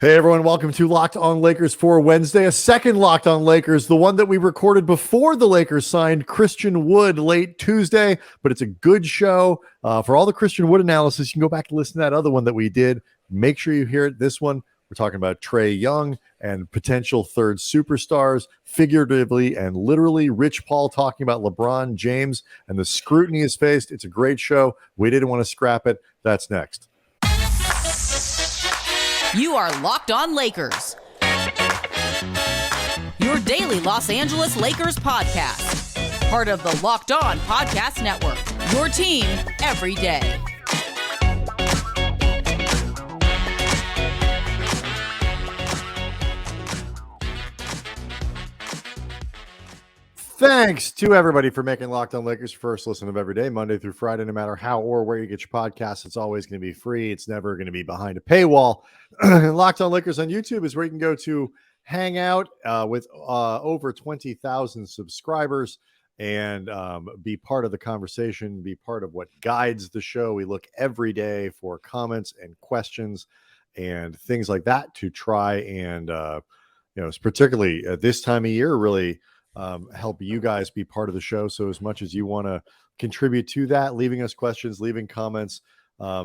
Hey everyone, welcome to Locked On Lakers for Wednesday, a second Locked On Lakers, the one that we recorded before the Lakers signed Christian Wood late Tuesday, but it's a good show. For all the Christian Wood analysis, you can go back and listen to that other one that we did. Make sure you hear it. This one, we're talking about Trae Young and potential third superstars, figuratively and literally. Rich Paul talking about LeBron James and the scrutiny he's faced. It's a great show. We didn't want to scrap it. That's next. You are Locked On Lakers, your daily Los Angeles Lakers podcast. Part of the Locked On Podcast Network, your team every day. Thanks to everybody for making Locked On Lakers your first listen of every day, Monday through Friday. No matter how or where you get your podcasts, it's always going to be free. It's never going to be behind a paywall. Locked On Lakers on YouTube is where you can go to hang out with over 20,000 subscribers and be part of the conversation, be part of what guides the show. We look every day for comments and questions and things like that to try and, particularly at this time of year, really help you guys be part of the show. So as much as you want to contribute to that, leaving us questions, leaving comments,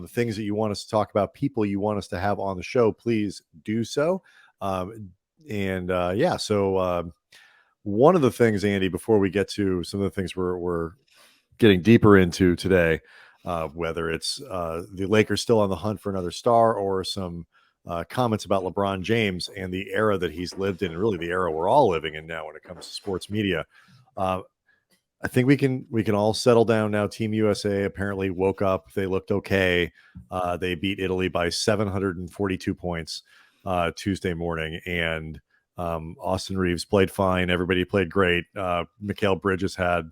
things that you want us to talk about, people you want us to have on the show, please do so. So one of the things, Andy, before we get to some of the things we're getting deeper into today, whether it's the Lakers still on the hunt for another star or some comments about LeBron James and the era that he's lived in, and really the era we're all living in now when it comes to sports media. I think we can all settle down now. Team USA apparently woke up. They looked okay. They beat Italy by 742 points Tuesday morning, and Austin Reaves played fine. Everybody played great. Mikael Bridges had,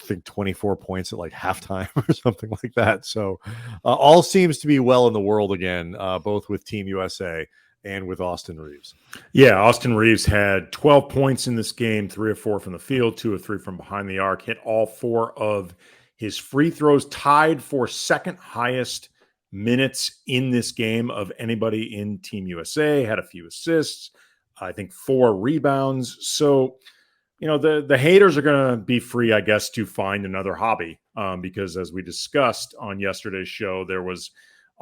I think, 24 points at like halftime or something like that. So all seems to be well in the world again, both with Team USA and with Austin Reaves. Yeah, Austin Reaves had 12 points in this game, 3 of 4 from the field, 2 of 3 from behind the arc, hit all 4 of his free throws, tied for second highest minutes in this game of anybody in Team USA, had a few assists, I think 4 rebounds. So, the haters are going to be free, I guess, to find another hobby because as we discussed on yesterday's show, there was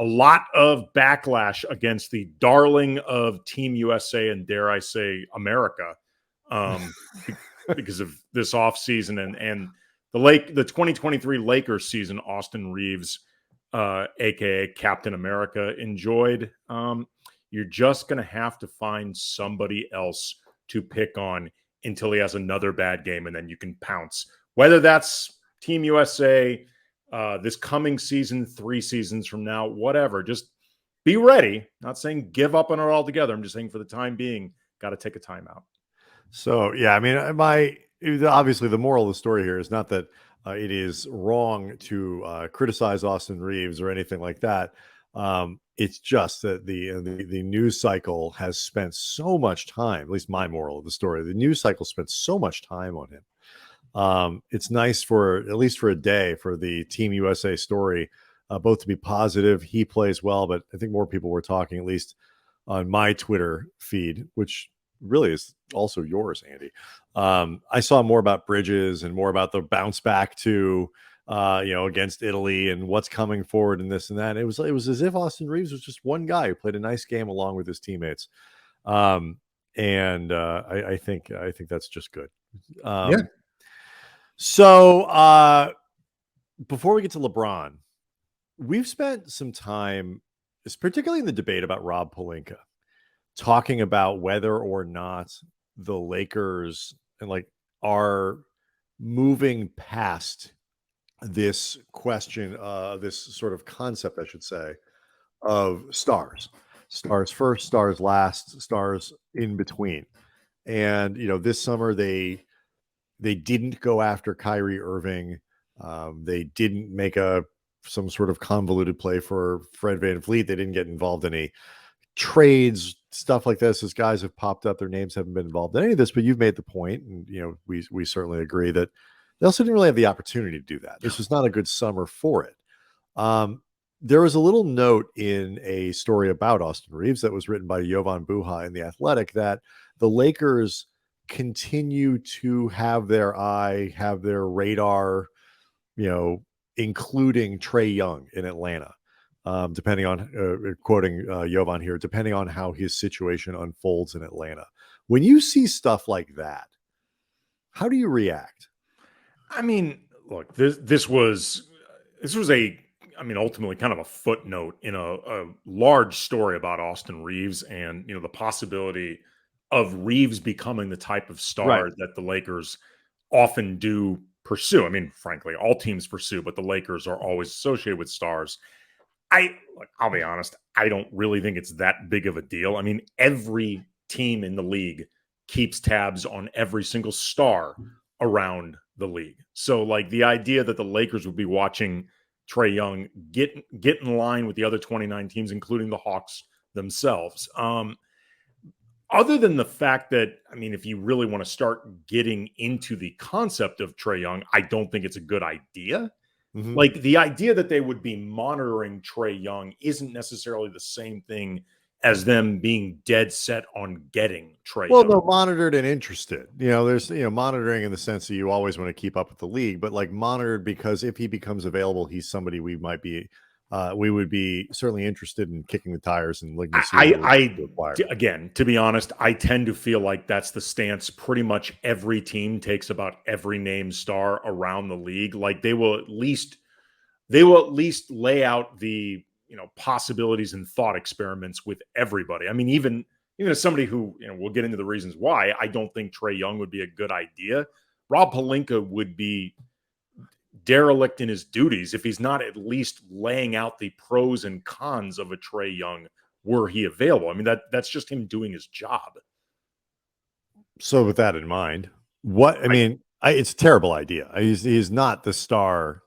a lot of backlash against the darling of Team USA and, dare I say, America because of this offseason and the 2023 Lakers season Austin Reaves, a.k.a. Captain America, enjoyed. You're just going to have to find somebody else to pick on until he has another bad game, and then you can pounce. Whether that's Team USA this coming season, 3 seasons from now, whatever. Just be ready. Not saying give up on it altogether. I'm just saying for the time being, got to take a timeout. So, yeah, I mean, obviously the moral of the story here is not that it is wrong to criticize Austin Reaves or anything like that. It's just that the news cycle has spent so much time, at least my moral of the story, the news cycle spent so much time on him. It's nice for, at least for a day, for the Team USA story, both to be positive. He plays well, but I think more people were talking, at least on my Twitter feed, which really is also yours, Andy. I saw more about Bridges and more about the bounce back to against Italy and what's coming forward and this and that. It was as if Austin Reaves was just one guy who played a nice game along with his teammates. I think that's just good. Yeah. So before we get to LeBron, we've spent some time, particularly in the debate about Rob Pelinka, talking about whether or not the Lakers are moving past this question, this sort of concept, I should say, of stars first, stars last, stars in between. And, this summer they didn't go after Kyrie Irving. They didn't make some sort of convoluted play for Fred VanVleet. They didn't get involved in any trades, stuff like this, as guys have popped up. Their names haven't been involved in any of this, but you've made the point, and we certainly agree that they also didn't really have the opportunity to do that. This was not a good summer for it. there was a little note in a story about Austin Reaves that was written by Jovan Buha in The Athletic that the Lakers continue to have their radar, including Trae Young in Atlanta, depending on, quoting Jovan here, depending on how his situation unfolds in Atlanta. When you see stuff like that, how do you react? I mean, look, this was ultimately kind of a footnote in a large story about Austin Reaves and, the possibility of Reaves becoming the type of star that the Lakers often do pursue. I mean, frankly, all teams pursue, but the Lakers are always associated with stars. I'll be honest, I don't really think it's that big of a deal. I mean, every team in the league keeps tabs on every single star around the league. So, like, the idea that the Lakers would be watching Trae Young get in line with the other 29 teams, including the Hawks themselves. Other than the fact that, I mean, if you really want to start getting into the concept of Trae Young, I don't think it's a good idea. Mm-hmm. Like, the idea that they would be monitoring Trae Young isn't necessarily the same thing as them being dead set on getting Trae Young. No, monitored and interested. There's monitoring in the sense that you always want to keep up with the league, but like monitored because if he becomes available, he's somebody we would be certainly interested in kicking the tires and looking to see. Again, to be honest, I tend to feel like that's the stance pretty much every team takes about every named star around the league. Like, they will at least lay out the possibilities and thought experiments with everybody. I mean, even as somebody who, we'll get into the reasons why I don't think Trae Young would be a good idea. Rob Pelinka would be derelict in his duties if he's not at least laying out the pros and cons of a Trae Young were he available. I mean, that's just him doing his job. So with that in mind, it's a terrible idea. He's not the star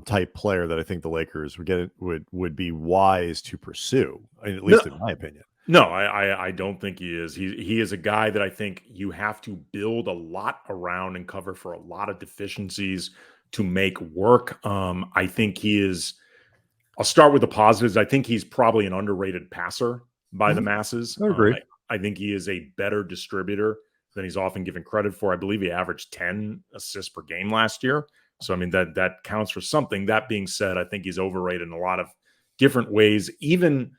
type player that I think the Lakers would be wise to pursue, at least in my opinion. No, I don't think he is. He is a guy that I think you have to build a lot around and cover for a lot of deficiencies to make work. I think he is. I'll start with the positives. I think he's probably an underrated passer by the masses. I agree. I think he is a better distributor than he's often given credit for. I believe he averaged 10 assists per game last year. So, I mean, that counts for something. That being said, I think he's overrated in a lot of different ways. Even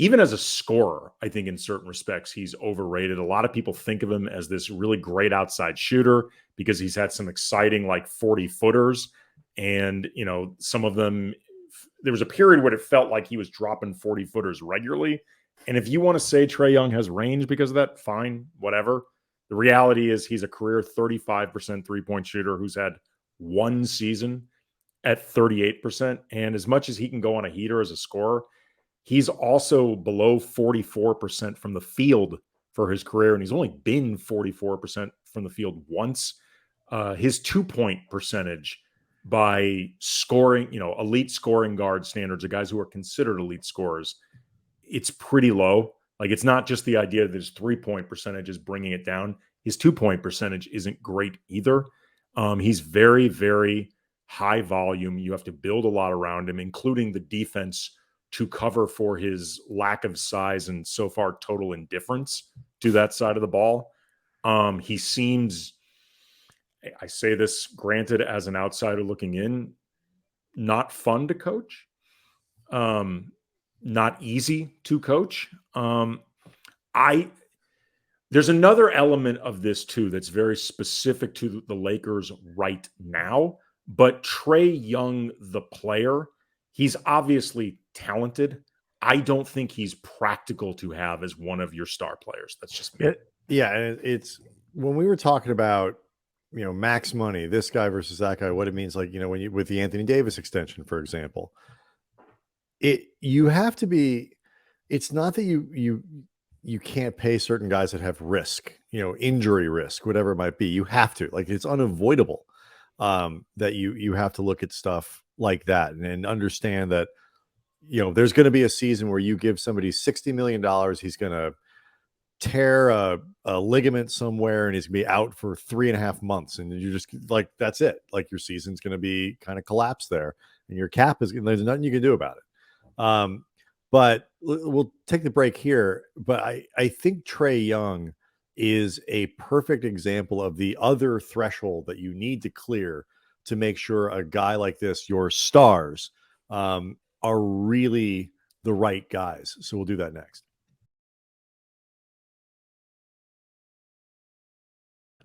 as a scorer, I think in certain respects, he's overrated. A lot of people think of him as this really great outside shooter because he's had some exciting, like, 40-footers. And, some of them, there was a period where it felt like he was dropping 40-footers regularly. And if you want to say Trae Young has range because of that, fine, whatever. The reality is he's a career 35% three-point shooter who's had one season at 38%. And as much as he can go on a heater as a scorer, he's also below 44% from the field for his career. And he's only been 44% from the field once. His 2-point percentage by scoring, elite scoring guard standards, the guys who are considered elite scorers, it's pretty low. Like, it's not just the idea that his 3-point percentage is bringing it down. His 2-point percentage isn't great either. He's very, very high volume. You have to build a lot around him, including the defense to cover for his lack of size and so far total indifference to that side of the ball. He seems, I say this granted as an outsider looking in, not fun to coach, not easy to coach. There's another element of this too that's very specific to the Lakers right now, but Trae Young, the player, he's obviously talented. I don't think he's practical to have as one of your star players. That's just me. And it's when we were talking about, max money, this guy versus that guy, what it means, like, when you, with the Anthony Davis extension, for example, you have to be, it's not that you can't pay certain guys that have risk, injury risk, whatever it might be. You have to, like, it's unavoidable that you have to look at stuff like that and understand that, there's going to be a season where you give somebody $60 million. He's going to tear a ligament somewhere and he's going to be out for 3.5 months. And you're just like, that's it. Like, your season's going to be kind of collapsed there. and your cap is, there's nothing you can do about it. But we'll take the break here. But I think Trae Young is a perfect example of the other threshold that you need to clear to make sure a guy like this, your stars, are really the right guys. So we'll do that next.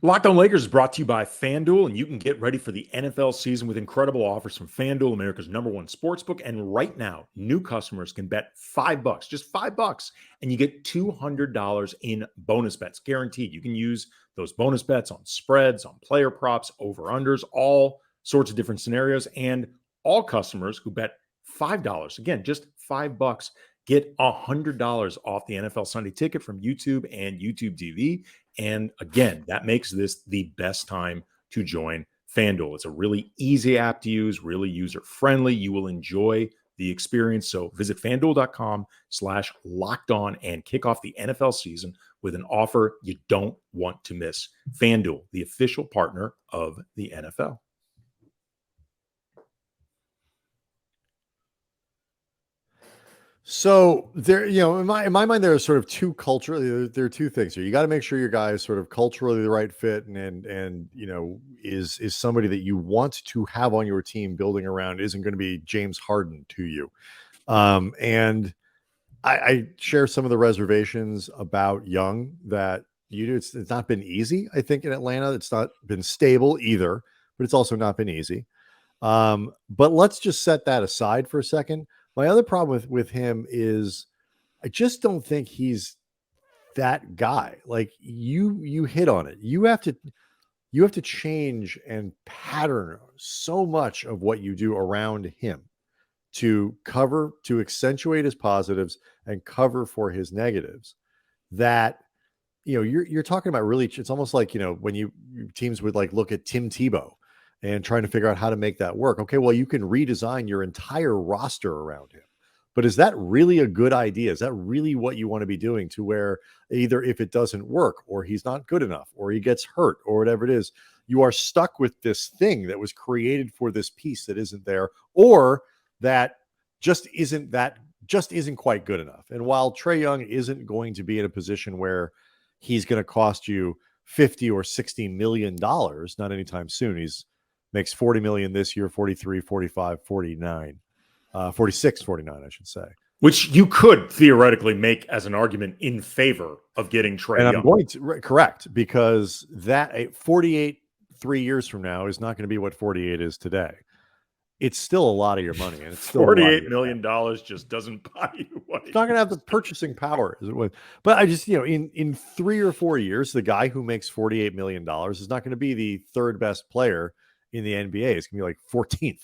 Locked On Lakers is brought to you by FanDuel, and you can get ready for the NFL season with incredible offers from FanDuel, America's #1 sportsbook. And right now, new customers can bet $5, just $5, and you get $200 in bonus bets, guaranteed. You can use those bonus bets on spreads, on player props, over-unders, all sorts of different scenarios. And all customers who bet $5, again, just $5, get $100 off the NFL Sunday Ticket from YouTube and YouTube TV. And again, that makes this the best time to join FanDuel. It's a really easy app to use, really user-friendly. You will enjoy the experience. So visit FanDuel.com/lockedon and kick off the NFL season with an offer you don't want to miss. FanDuel, the official partner of the NFL. So there, in my mind, there are sort of two culturally. There are two things here. You got to make sure your guy is sort of culturally the right fit, and is somebody that you want to have on your team. Building around isn't going to be James Harden to you. And I share some of the reservations about Young that you do. It's not been easy. I think in Atlanta, it's not been stable either, but it's also not been easy. But let's just set that aside for a second. My other problem with him is I just don't think he's that guy. Like you hit on it. You have to change and pattern so much of what you do around him to accentuate his positives and cover for his negatives. That you're talking about really, it's almost like when teams would like look at Tim Tebow and trying to figure out how to make that work. Okay, well, you can redesign your entire roster around him. But is that really a good idea? Is that really what you want to be doing, to where either if it doesn't work or he's not good enough or he gets hurt or whatever it is, you are stuck with this thing that was created for this piece that isn't there, or that just isn't quite good enough. And while Trae Young isn't going to be in a position where he's going to cost you $50 or $60 million, not anytime soon. He's makes 40 million this year, 43, 45, 49, 46, 49, I should say. Which you could theoretically make as an argument in favor of getting Trae Young. And I'm going to correct, because that 48 3 years from now is not going to be what 48 is today. It's still a lot of your money, and it's still $48 million just doesn't buy you what it's not going to have the purchasing power as it would. But I just, in 3 or 4 years, the guy who makes $48 million is not going to be the third best player in the NBA. It's going to be like 14th,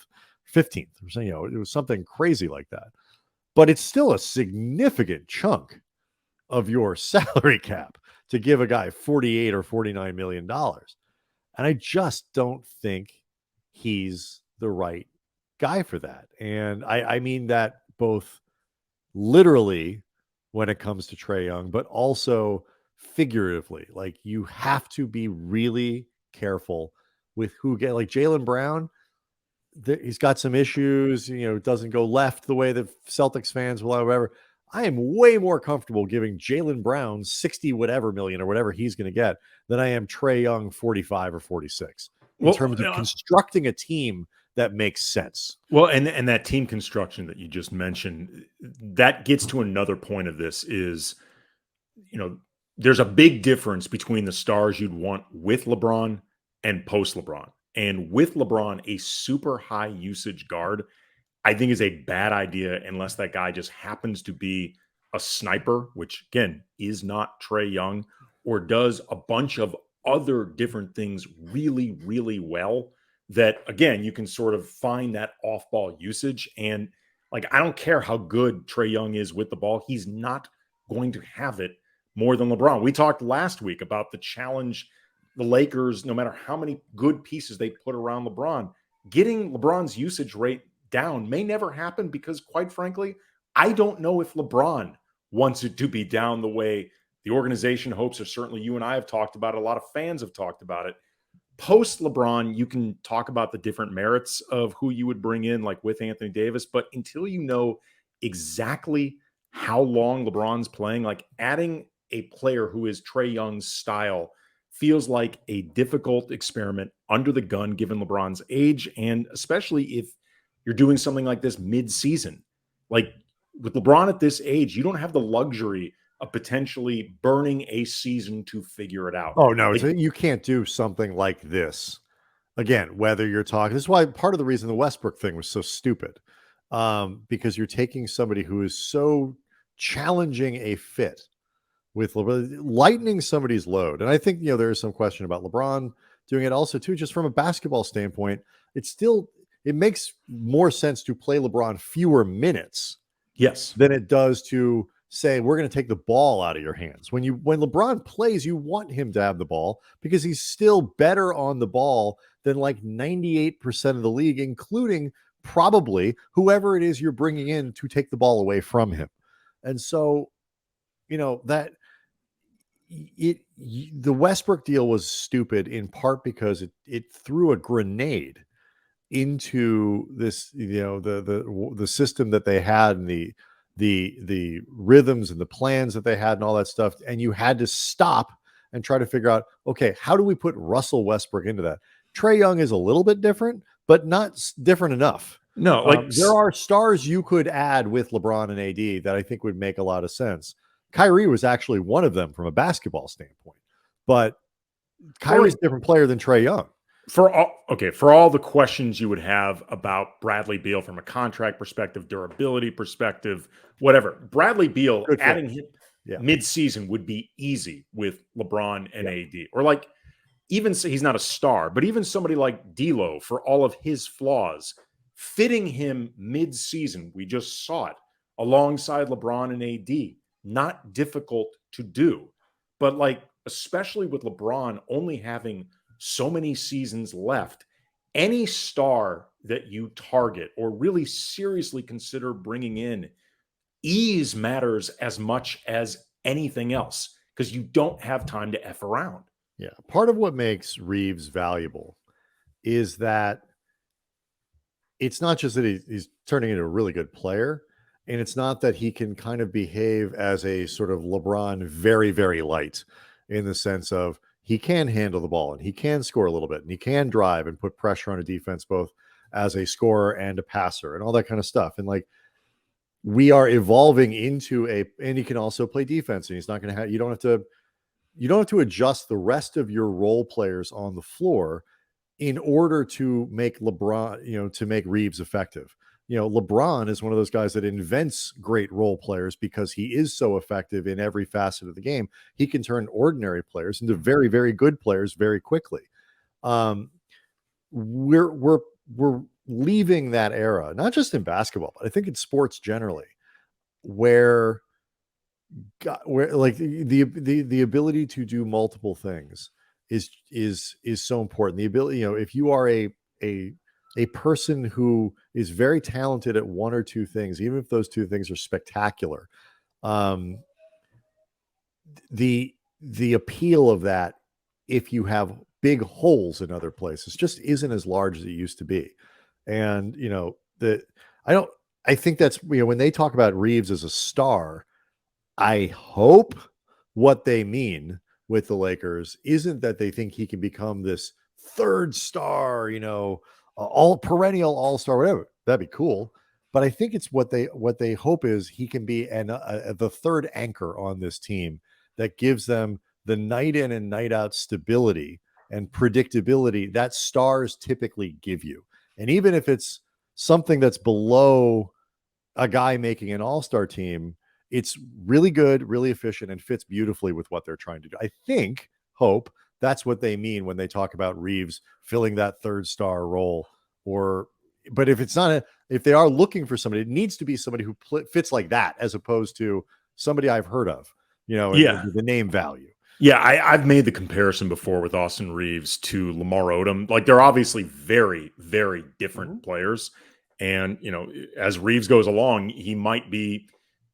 15th, or something, it was something crazy like that. But it's still a significant chunk of your salary cap to give a guy $48 or $49 million. And I just don't think he's the right guy for that. And I mean that both literally when it comes to Trae Young, but also figuratively. Like, you have to be really careful with who get, like Jaylen Brown. He's got some issues, doesn't go left the way the Celtics fans will, however. I am way more comfortable giving Jaylen Brown 60 whatever million or whatever he's going to get than I am Trae Young 45 or 46 in terms of constructing a team that makes sense. Well, and that team construction that you just mentioned, that gets to another point of this is, there's a big difference between the stars you'd want with LeBron and post LeBron. And with LeBron, a super high usage guard, I think, is a bad idea unless that guy just happens to be a sniper, which again is not Trae Young, or does a bunch of other different things really, really well. That again, you can sort of find that off-ball usage. And like, I don't care how good Trae Young is with the ball, he's not going to have it more than LeBron. We talked last week about the challenge the Lakers, no matter how many good pieces they put around LeBron, getting LeBron's usage rate down may never happen, because quite frankly, I don't know if LeBron wants it to be down the way the organization hopes, or certainly you and I have talked about it. A lot of fans have talked about it. post LeBron, you can talk about the different merits of who you would bring in, like with Anthony Davis. But until you know exactly how long LeBron's playing, like adding a player who is Trae Young's style feels like a difficult experiment under the gun, given LeBron's age. And especially if you're doing something like this mid-season, like with LeBron at this age, you don't have the luxury of potentially burning a season to figure it out. Oh no, Like, you can't do something like this again. Whether you're talking, this is why part of the reason the Westbrook thing was so stupid, because you're taking somebody who is so challenging a fit with lightening somebody's load. And I think there is some question about LeBron doing it also too. Just from a basketball standpoint, it makes more sense to play LeBron fewer minutes yes, than it does to say we're going to take the ball out of your hands. When LeBron plays, you want him to have the ball because he's still better on the ball than like 98% of the league, including probably whoever it is you're bringing in to take the ball away from him. And so, that the Westbrook deal was stupid in part because it threw a grenade into this, the system that they had and the rhythms and the plans that they had and all that stuff. And you had to stop and try to figure out, okay, how do we put Russell Westbrook into that? Trae Young is a little bit different, but not different enough. no, like there are stars you could add with LeBron and AD that I think would make a lot of sense. Kyrie was actually one of them from a basketball standpoint, but Kyrie's a different player than Trae Young. For all the questions you would have about Bradley Beal from a contract perspective, durability perspective, whatever, Bradley Beal adding him mid-season would be easy with LeBron and AD. Or like, even so, he's not a star, but even somebody like D'Lo, for all of his flaws, fitting him mid-season, we just saw it, alongside LeBron and AD, not difficult to do. But like, especially with LeBron only having so many seasons left, any star that you target or really seriously consider bringing in, ease matters as much as anything else because you don't have time to F around. Yeah. Part of what makes Reaves valuable is that it's not just that he's turning into a really good player, and it's not that he can kind of behave as a sort of LeBron very, very light in the sense of he can handle the ball and he can score a little bit and he can drive and put pressure on a defense, both as a scorer and a passer and all that kind of stuff. And like, we are evolving into and he can also play defense, and he's not going to have, you don't have to adjust the rest of your role players on the floor in order to make LeBron, to make Reaves effective. LeBron is one of those guys that invents great role players because he is so effective in every facet of the game. He can turn ordinary players into very, very good players very quickly. We're leaving that era, not just in basketball, but I think in sports generally, where like the ability to do multiple things is so important. The ability, if you are a person who is very talented at one or two things, even if those two things are spectacular, the appeal of that, if you have big holes in other places, just isn't as large as it used to be. And I think that's, when they talk about Reaves as a star, I hope what they mean with the Lakers isn't that they think he can become this third star, all perennial all-star, whatever. That'd be cool. But I think it's what they hope is he can be the third anchor on this team that gives them the night in and night out stability and predictability that stars typically give you. And even if it's something that's below a guy making an all-star team, it's really good, really efficient, and fits beautifully with what they're trying to do. I hope that's what they mean when they talk about Reaves filling that third star role. But if it's not, if they are looking for somebody, it needs to be somebody who fits like that, as opposed to somebody I've heard of, and the name value. Yeah, I've made the comparison before with Austin Reaves to Lamar Odom. Like, they're obviously very, very different players. And, as Reaves goes along, he might be,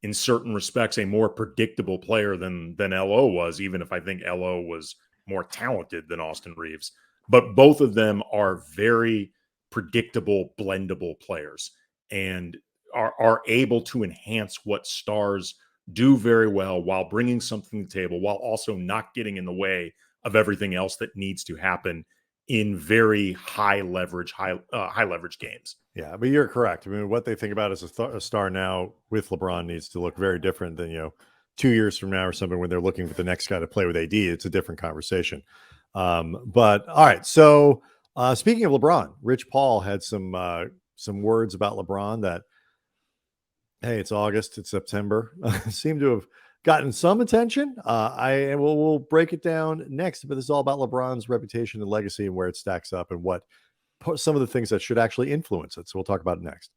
in certain respects, a more predictable player than LO was, even if I think LO was more talented than Austin Reaves. but both of them are very predictable, blendable players and are able to enhance what stars do very well while bringing something to the table, while also not getting in the way of everything else that needs to happen in very high leverage games. Yeah, but you're correct. I mean, what they think about as a star now with LeBron needs to look very different than 2 years from now or something when they're looking for the next guy to play with AD. It's a different conversation. But all right, so speaking of LeBron, Rich Paul had some words about LeBron that, hey, it's August, it's September, seem to have gotten some attention. We'll break it down next, but this is all about LeBron's reputation and legacy and where it stacks up and what some of the things that should actually influence it. So we'll talk about it next.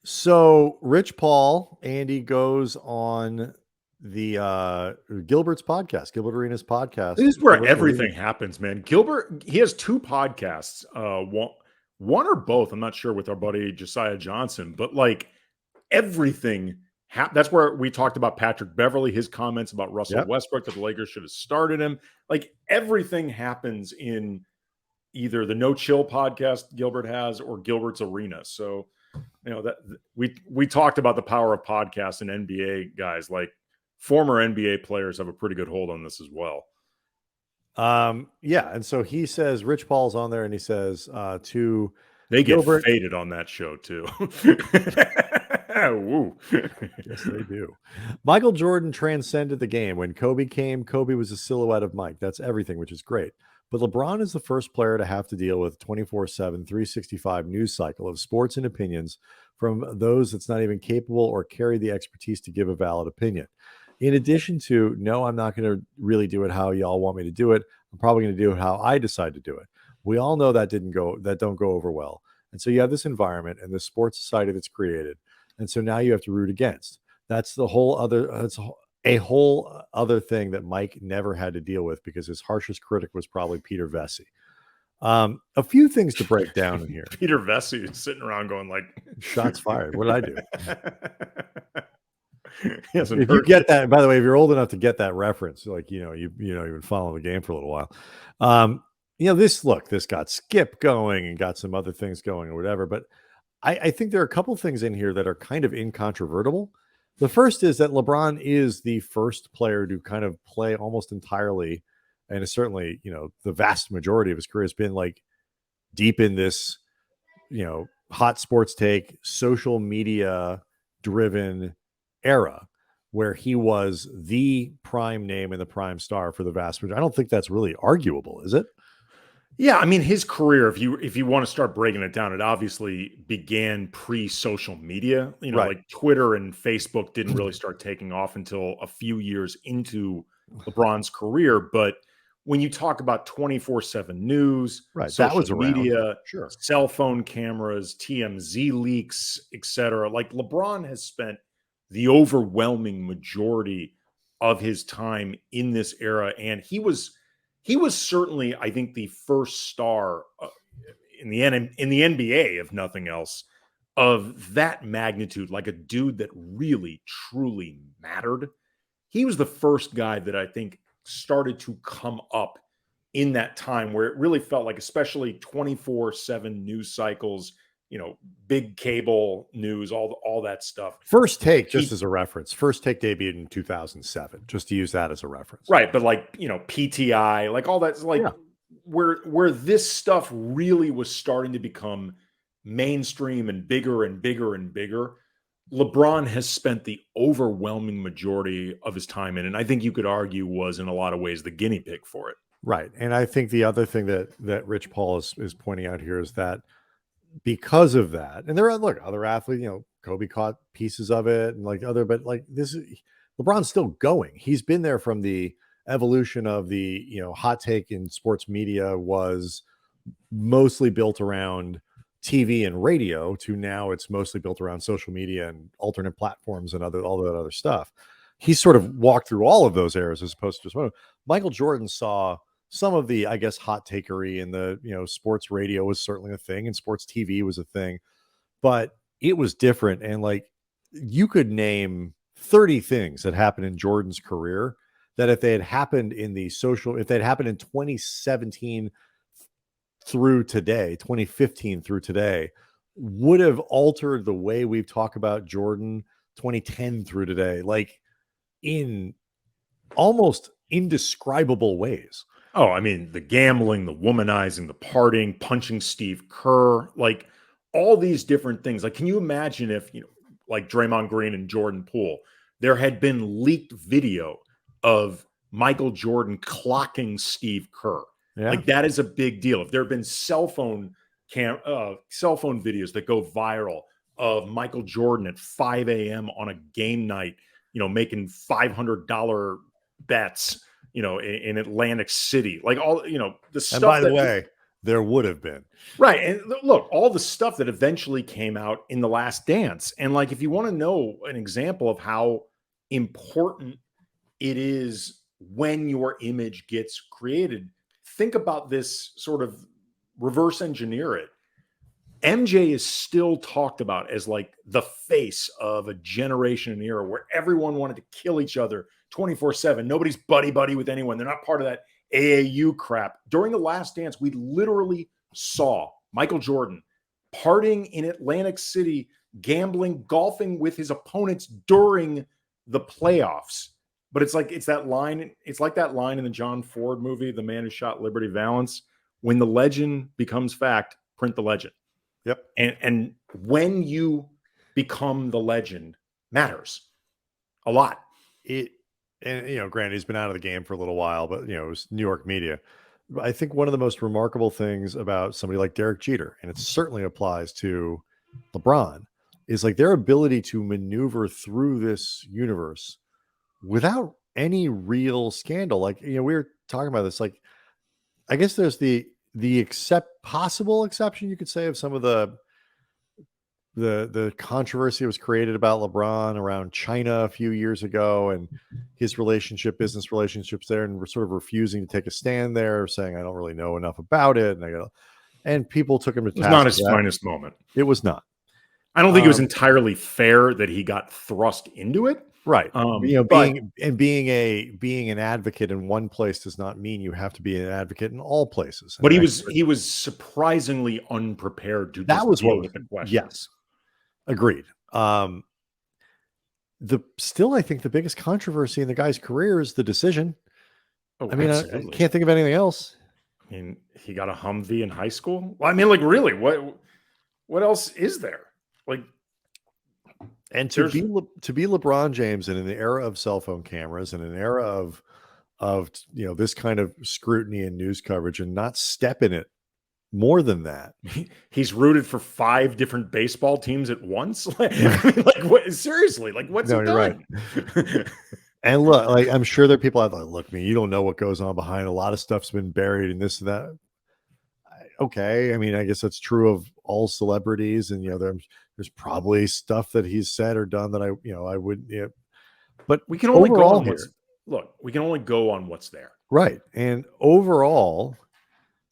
So Rich Paul, Andy, goes on the Gilbert's podcast, Gilbert Arenas podcast. This is where everything happens, man. Gilbert, he has two podcasts. One or both, I'm not sure, with our buddy Josiah Johnson, but like everything that's where we talked about Patrick Beverley, his comments about Russell Westbrook, that the Lakers should have started him. Like everything happens in either the No Chill podcast Gilbert has or Gilbert's Arena. So, that we talked about the power of podcasts and NBA guys. Like former NBA players have a pretty good hold on this as well. And so he says, Rich Paul's on there and he says they get Gilbert, faded on that show too. Woo. Yes, they do. Michael Jordan transcended the game. When Kobe came, Kobe was a silhouette of Mike. That's everything, which is great. But LeBron is the first player to have to deal with 24/7, 365 news cycle of sports and opinions from those that's not even capable or carry the expertise to give a valid opinion. In addition to, no, I'm not going to really do it how y'all want me to do it. I'm probably going to do it how I decide to do it. We all know that don't go over well. And so you have this environment and this sports society that's created. And so now you have to root against. That's a whole other thing that Mike never had to deal with because his harshest critic was probably Peter Vesey. A few things to break down in here. Peter Vesey is sitting around going like, shots fired. What did I do? If you get that, by the way, if you're old enough to get that reference, like, you've been following the game for a little while. This got Skip going and got some other things going or whatever. But I think there are a couple things in here that are kind of incontrovertible. The first is that LeBron is the first player to kind of play almost entirely, and it's certainly, the vast majority of his career has been like deep in this, hot sports take, social media driven era where he was the prime name and the prime star for the vast majority. I don't think that's really arguable, is it? Yeah, I mean, his career, if you want to start breaking it down, it obviously began pre-social media. Like Twitter and Facebook didn't really start taking off until a few years into LeBron's career. But when you talk about 24/7 news, social media, cell phone cameras, TMZ leaks, etc., like LeBron has spent the overwhelming majority of his time in this era, and he was certainly, I think, the first star in the NBA, if nothing else, of that magnitude, like a dude that really, truly mattered. He was the first guy that I think started to come up in that time where it really felt like, especially 24/7 news cycles, big cable news, all that stuff. First Take, just as a reference. First Take debuted in 2007, just to use that as a reference. Right, but like, PTI, like all that's like where this stuff really was starting to become mainstream and bigger and bigger and bigger. LeBron has spent the overwhelming majority of his time in, and I think you could argue was in a lot of ways the guinea pig for it. Right. And I think the other thing that Rich Paul is pointing out here is that because of that, and there are other athletes, Kobe caught pieces of it and but this is LeBron's still going. He's been there from the evolution of the, hot take in sports media was mostly built around TV and radio to now it's mostly built around social media and alternate platforms and all that other stuff. He sort of walked through all of those eras as opposed to just one. Michael Jordan saw some of the, I guess, hot takery in the, sports radio was certainly a thing and sports TV was a thing, but it was different. And you could name 30 things that happened in Jordan's career that if they had happened if they'd happened in 2017 through today, 2015 through today, would have altered the way we've talked about Jordan 2010 through today, like in almost indescribable ways. Oh, I mean, the gambling, the womanizing, the partying, punching Steve Kerr, like all these different things. Like, can you imagine if, like Draymond Green and Jordan Poole, there had been leaked video of Michael Jordan clocking Steve Kerr? Yeah. Like, that is a big deal. If there have been cell phone videos that go viral of Michael Jordan at 5 a.m. on a game night, making $500 bets, in Atlantic City, like all, the stuff. And by the way, there would have been. Right. And look, all the stuff that eventually came out in The Last Dance. And like, if you want to know an example of how important it is when your image gets created, think about this, sort of reverse engineer it. MJ is still talked about as like the face of a generation and era where everyone wanted to kill each other 24/7. Nobody's buddy with anyone. They're not part of that AAU crap. During The Last Dance, we literally saw Michael Jordan partying in Atlantic City, gambling, golfing with his opponents during the playoffs. But it's like that line in the John Ford movie, The Man Who Shot Liberty Valance. When the legend becomes fact, print the legend. Yep. And when you become the legend matters a lot. Granted, he's been out of the game for a little while, but it was New York media. I think one of the most remarkable things about somebody like Derek Jeter, and it certainly applies to LeBron, is like their ability to maneuver through this universe without any real scandal. Like, we were talking about this, like, I guess there's the possible exception, you could say, of some of the controversy that was created about LeBron around China a few years ago and his business relationships there, and we're sort of refusing to take a stand there, saying, I don't really know enough about it. And people took him to task. It was not his finest moment. It was not. I don't think it was entirely fair that he got thrust into it. Right. Being an advocate in one place does not mean you have to be an advocate in all places. But he was surprisingly unprepared to deal with the question. Yes. Agreed. I think the biggest controversy in the guy's career is the decision. Oh, I mean, I can't think of anything else. I mean, he got a Humvee in high school. Well, I mean, like, really, what else is there? Like, and to be LeBron James, and in the era of cell phone cameras and an era of this kind of scrutiny and news coverage, and not step in it more than that. He's rooted for 5 different baseball teams at once. Seriously, like, what's he done? Right. And look, like, I'm sure there are people out there, look, man, you don't know what goes on behind. A lot of stuff's been buried in this and that. Okay. I mean, I guess that's true of all celebrities, and, there's probably stuff that he's said or done that I wouldn't, but we can only go on we can only go on what's there. Right. And overall,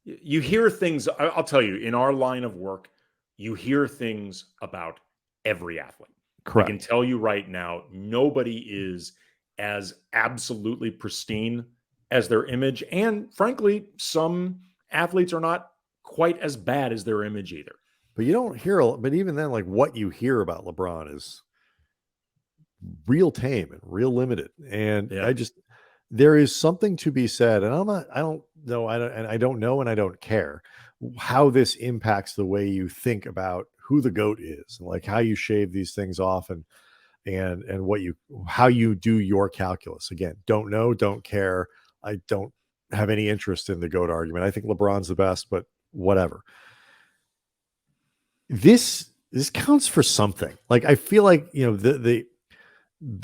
you hear things. I'll tell you, in our line of work, you hear things about every athlete. Correct. I can tell you right now, nobody is as absolutely pristine as their image. And frankly, some athletes are not quite as bad as their image either. But you don't hear, but even then, like, what you hear about LeBron is real tame and real limited. And there is something to be said. And I don't know, and I don't care how this impacts the way you think about who the GOAT is, and like how you shave these things off, and how you do your calculus. Again, don't know, don't care. I don't have any interest in the GOAT argument. I think LeBron's the best, but whatever. This counts for something. Like, I feel like, the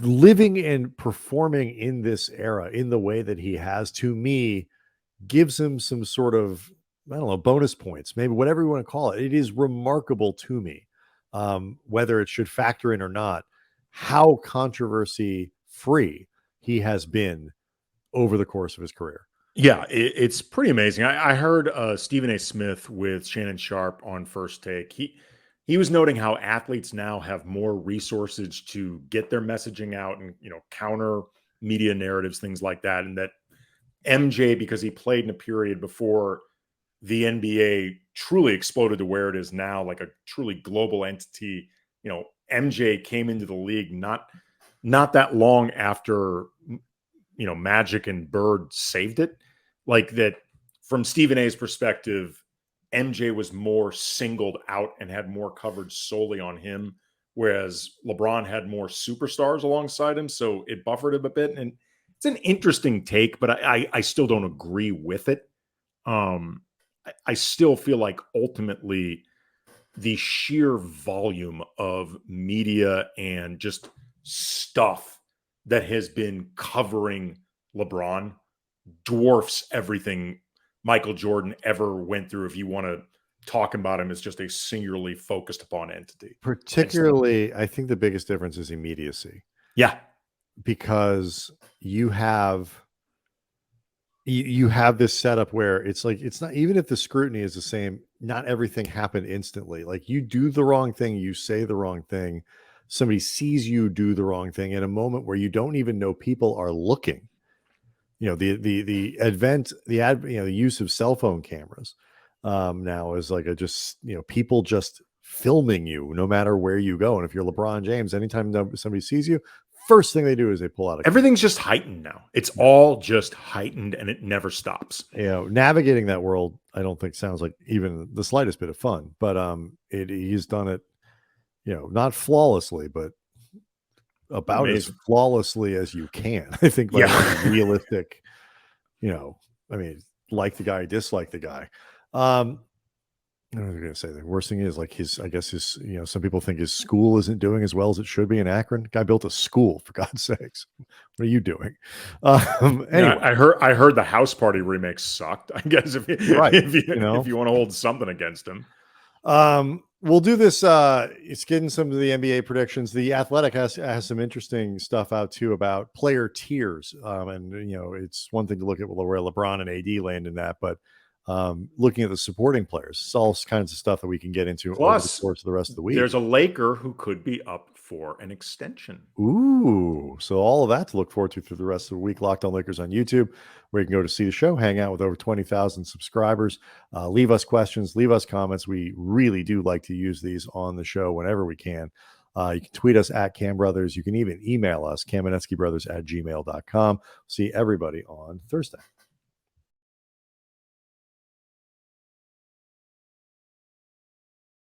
living and performing in this era in the way that he has, to me, gives him some sort of, I don't know, bonus points, maybe, whatever you want to call it. It is remarkable to me, whether it should factor in or not, how controversy free he has been over the course of his career. Yeah, it's pretty amazing. I heard Stephen A. Smith with Shannon Sharp on First Take. he was noting how athletes now have more resources to get their messaging out and, counter media narratives, things like that. And that MJ, because he played in a period before the NBA truly exploded to where it is now, like a truly global entity. MJ came into the league not that long after, Magic and Bird saved it. Like that, from Stephen A's perspective, MJ was more singled out and had more coverage solely on him, whereas LeBron had more superstars alongside him. So it buffered him a bit. And it's an interesting take, but I still don't agree with it. I still feel like ultimately the sheer volume of media and just stuff that has been covering LeBron dwarfs everything Michael Jordan ever went through. If you want to talk about him as just a singularly focused upon entity. Particularly, I think the biggest difference is immediacy. Yeah. Because you have this setup where it's like, it's not, even if the scrutiny is the same, not everything happened instantly. Like, you do the wrong thing, you say the wrong thing, somebody sees you do the wrong thing in a moment where you don't even know people are looking. The use of cell phone cameras now is like people just filming you no matter where you go. And if you're LeBron James, anytime somebody sees you, first thing they do is they pull out everything's just heightened now. It's all just heightened and it never stops. Navigating that world, I don't think sounds like even the slightest bit of fun, but he's done it, not flawlessly, but about as flawlessly as you can. I think realistic, like the guy, dislike the guy. I was going to say the worst thing is like some people think his school isn't doing as well as it should be in Akron. Guy built a school, for God's sakes. What are you doing? Anyway, I heard the House Party remake sucked. I guess if you want to hold something against him. We'll do this. It's getting some of the NBA predictions. The Athletic has some interesting stuff out too about player tiers. And it's one thing to look at where LeBron and AD land in that, but looking at the supporting players, it's all kinds of stuff that we can get into over the course of the rest of the week. There's a Laker who could be up for an extension. Ooh, so all of that to look forward to through the rest of the week. Locked On Lakers on YouTube, where you can go to see the show, hang out with over 20,000 subscribers, leave us questions, leave us comments. We really do like to use these on the show whenever we can. You can tweet us at Cam Brothers. You can even email us, KamenetskyBrothers@gmail.com. See everybody on Thursday.